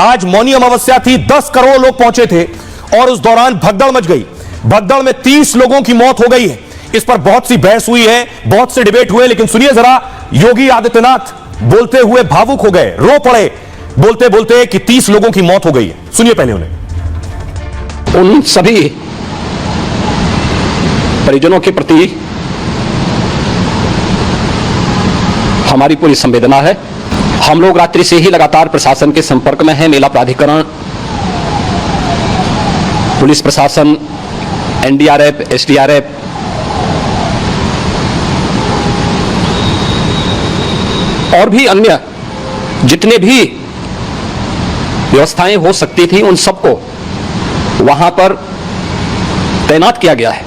आज मौनी अमावस्या थी, 10 करोड़ लोग पहुंचे थे और उस दौरान भगदड़ मच गई। भगदड़ में 30 लोगों की मौत हो गई है। इस पर बहुत सी बहस हुई है, बहुत से डिबेट हुए, लेकिन सुनिए जरा, योगी आदित्यनाथ बोलते हुए भावुक हो गए, रो पड़े बोलते बोलते कि 30 लोगों की मौत हो गई है। सुनिए पहले उन्हें। उन सभी परिजनों के प्रति हमारी पूरी संवेदना है। हम लोग रात्रि से ही लगातार प्रशासन के संपर्क में हैं। मेला प्राधिकरण, पुलिस प्रशासन, एनडीआरएफ, एसडीआरएफ, और भी अन्य जितने भी व्यवस्थाएं हो सकती थी उन सबको वहां पर तैनात किया गया है।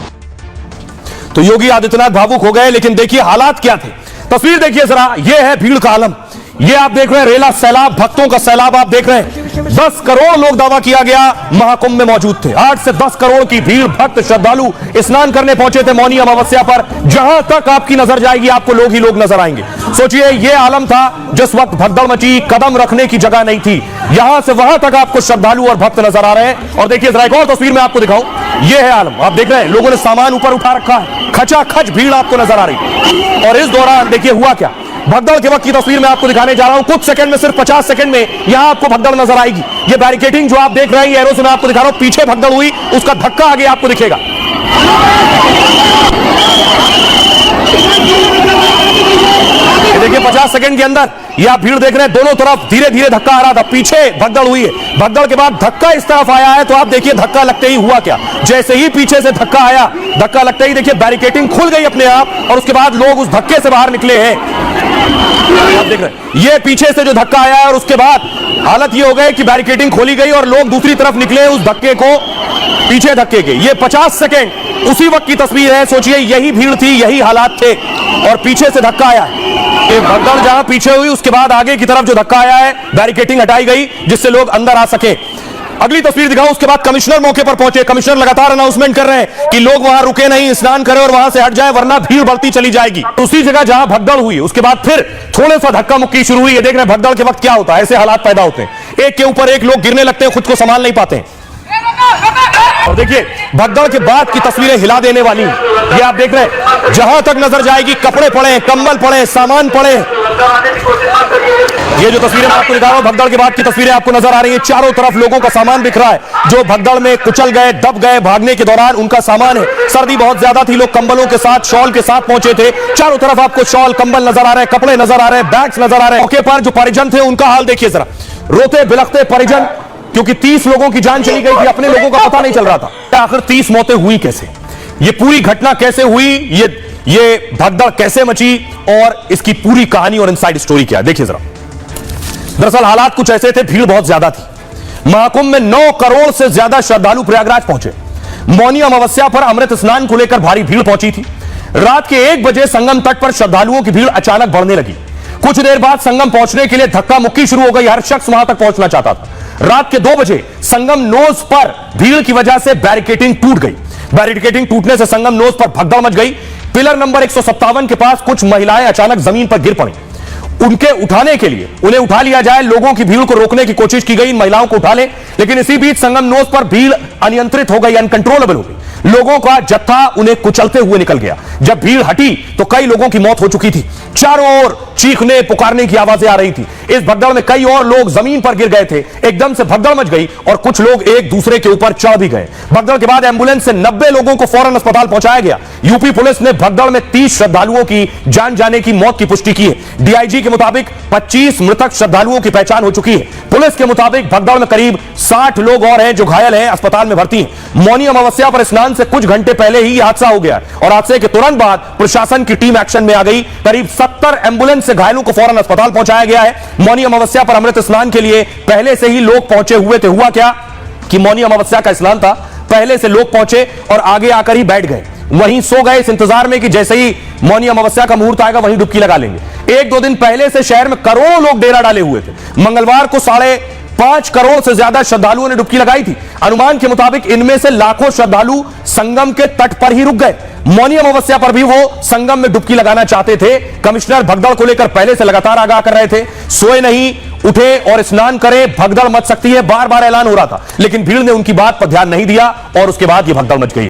तो योगी आदित्यनाथ भावुक हो गए, लेकिन देखिए हालात क्या थे। तस्वीर देखिए जरा, यह है भीड़ का आलम। ये आप देख रहे हैं रेला सैलाब, भक्तों का सैलाब आप देख रहे हैं। 10 करोड़ लोग दावा किया गया महाकुंभ में मौजूद थे। 8 से 10 करोड़ की भीड़, भक्त श्रद्धालु स्नान करने पहुंचे थे मौनी अमावस्या पर। जहां तक आपकी नजर जाएगी आपको लोग ही लोग नजर आएंगे। सोचिए ये आलम था जिस वक्त भगदड़ मची, कदम रखने की जगह नहीं थी। यहां से वहां तक आपको श्रद्धालु और भक्त नजर आ रहे हैं। और देखिए जरा एक और तस्वीर में आपको दिखाऊं, यह है आलम, आप देख रहे हैं लोगों ने सामान ऊपर उठा रखा है, खचाखच भीड़ आपको नजर आ रही है। और इस दौरान देखिए हुआ क्या, भगदड़ के वक्त की तस्वीर मैं आपको दिखाने जा रहा हूं। कुछ सेकंड में, सिर्फ 50 सेकंड में यहां आपको भगदड़ नजर आएगी। ये बैरिकेडिंग जो आप देख रहे हैं, एरो से मैं आपको दिखा रहा हूं, पीछे भगदड़ हुई, उसका धक्का आगे आपको दिखेगा। देखिए 50 सेकंड के अंदर ये आप भीड़ देख रहे हैं, दोनों तरफ धीरे धीरे धक्का आ रहा था, पीछे भगदड़ हुई है। भगदड़ के बाद धक्का इस तरफ आया है, तो आप देखिए धक्का लगते ही हुआ क्या, जैसे ही पीछे से धक्का आया, धक्का लगते ही देखिए बैरिकेडिंग खुल गई अपने आप, और उसके बाद लोग उस धक्के से बाहर निकले हैं। आप देख रहे हैं ये पीछे से जो धक्का आया है, और उसके बाद हालत ये हो गई कि बैरिकेडिंग खोली गई और लोग दूसरी तरफ निकले उस धक्के को, पीछे धक्के के। ये 50 सेकंड उसी वक्त की तस्वीर है। सोचिए यही भीड़ थी, यही हालात थे, और पीछे से धक्का आया है। भगदड़ जहां पीछे हुई, उसके बाद आगे की तरफ जो धक्का आया है, बैरिकेडिंग हटाई गई जिससे लोग अंदर आ सके। अगली तस्वीर दिखाऊं, उसके बाद कमिश्नर मौके पर पहुंचे। कमिश्नर लगातार अनाउंसमेंट कर रहे हैं कि लोग वहां रुके नहीं, स्नान करें और वहां से हट जाए, वरना भीड़ बढ़ती चली जाएगी। उसी जगह जहां भगदड़ हुई, उसके बाद फिर थोड़ा सा धक्का मुक्की शुरू हुई है। देख रहे हैं भगदड़ के वक्त क्या होता है, ऐसे हालात पैदा होते हैं, एक के ऊपर एक लोग गिरने लगते हैं, खुद को संभाल नहीं पाते हैं। और देखिए भगदड़ के बाद की तस्वीरें हिला देने वाली, ये आप देख रहे हैं, जहां तक नजर जाएगी कपड़े पड़े, कंबल पड़े, सामान पड़े। ये जो तस्वीरें मैं आपको दिखा रहा हूं, भगदड़ के बाद की तस्वीरें आपको नजर आ रही है। चारों तरफ लोगों का सामान बिखरा है, जो भगदड़ में कुचल गए, दब गए, भागने के दौरान उनका सामान है। सर्दी बहुत ज्यादा थी, लोग कंबलों के साथ, शॉल के साथ पहुंचे थे। चारों तरफ आपको शॉल, कंबल नजर आ रहे हैं, कपड़े नजर आ रहे हैं, बैग्स नजर आ रहे हैं। मौके पर जो परिजन थे उनका हाल देखिए जरा, रोते बिलखते परिजन, क्योंकि 30 लोगों की जान चली गई थी, अपने लोगों का पता नहीं चल रहा था। आखिर 30 मौतें हुई कैसे, ये पूरी घटना कैसे हुई, ये भगदड़ कैसे मची, और इसकी पूरी कहानी और इनसाइड स्टोरी क्या है, देखिए जरा। दरअसल हालात कुछ ऐसे थे, भीड़ बहुत ज्यादा थी। महाकुंभ में 9 करोड़ से ज्यादा श्रद्धालु प्रयागराज पहुंचे। मौनी अमावस्या पर अमृत स्नान को लेकर भारी भीड़ पहुंची थी। रात के 1 बजे संगम तट पर श्रद्धालुओं की भीड़ अचानक बढ़ने लगी। कुछ देर बाद संगम पहुंचने के लिए धक्का मुक्की शुरू हो गई, हर शख्स वहां तक पहुंचना चाहता था। रात के 2 बजे संगम नोज पर भीड़ की वजह से बैरिकेडिंग टूट गई। बैरिकेडिंग टूटने से संगम नोज पर भगदड़ मच गई। पिलर नंबर 157 के पास कुछ महिलाएं अचानक जमीन पर गिर पड़ी। उनके उठाने के लिए, उन्हें उठा लिया जाए, लोगों की भीड़ को रोकने की कोशिश की गई, इन महिलाओं को उठा ले, लेकिन इसी बीच संगम नोज पर भीड़ अनियंत्रित हो गई, अनकंट्रोलेबल हो गई। लोगों का जत्था उन्हें कुचलते हुए निकल गया। जब भीड़ हटी तो कई लोगों की मौत हो चुकी थी। चारों ओर चीखने पुकारने की आवाजें आ रही थी। इस भगदड़ में कई और लोग जमीन पर गिर गए थे। एकदम से भगदड़ मच गई और कुछ लोग एक दूसरे के ऊपर चढ़ भी गए। भगदड़ के बाद एम्बुलेंस से 90 लोगों को फौरन अस्पताल पहुंचाया गया। यूपी पुलिस ने भगदड़ में 30 श्रद्धालुओं की जान जाने की मौत की पुष्टि की है। डीआईजी के मुताबिक 25 मृतक श्रद्धालुओं की पहचान हो चुकी है। पुलिस के मुताबिक भगदड़ में करीब 60 लोग और हैं जो घायल हैं, अस्पताल में भर्ती हैं। मौनी अमावस्या पर स्नान से कुछ घंटे पहले ही हादसा हो गया और हादसे के तुरंत बाद प्रशासन की टीम एक्शन में आ गई। करीब 70 एम्बुलेंस से घायलों को फौरन अस्पताल पहुंचाया गया है। मौनी अमावस्या पर अमृत स्नान के लिए पहले से ही लोग पहुंचे हुए थे। हुआ क्या कि मौनी अमावस्या का स्नान था, पहले से लोग पहुंचे और आगे आकर ही बैठ गए, वहीं सो गए इस इंतजार में कि जैसे ही मौनी अमावस्या का मुहूर्त आएगा वहीं डुबकी लगा लेंगे। 1-2 दिन पहले से शहर में करोड़ों लोग डेरा डाले हुए थे। मंगलवार को 5.5 करोड़ से ज्यादा श्रद्धालुओं ने डुबकी लगाई थी। अनुमान के मुताबिक इनमें से लाखों श्रद्धालु संगम के तट पर ही रुक गए। मौनी अमावस्या पर भी वो संगम में डुबकी लगाना चाहते थे। कमिश्नर भगदड़ को लेकर पहले से लगातार आगाह कर रहे थे, सोए नहीं, उठे और स्नान करें, भगदड़ मच सकती है, बार बार ऐलान हो रहा था, लेकिन भीड़ ने उनकी बात पर ध्यान नहीं दिया और उसके बाद यह भगदड़ मच गई।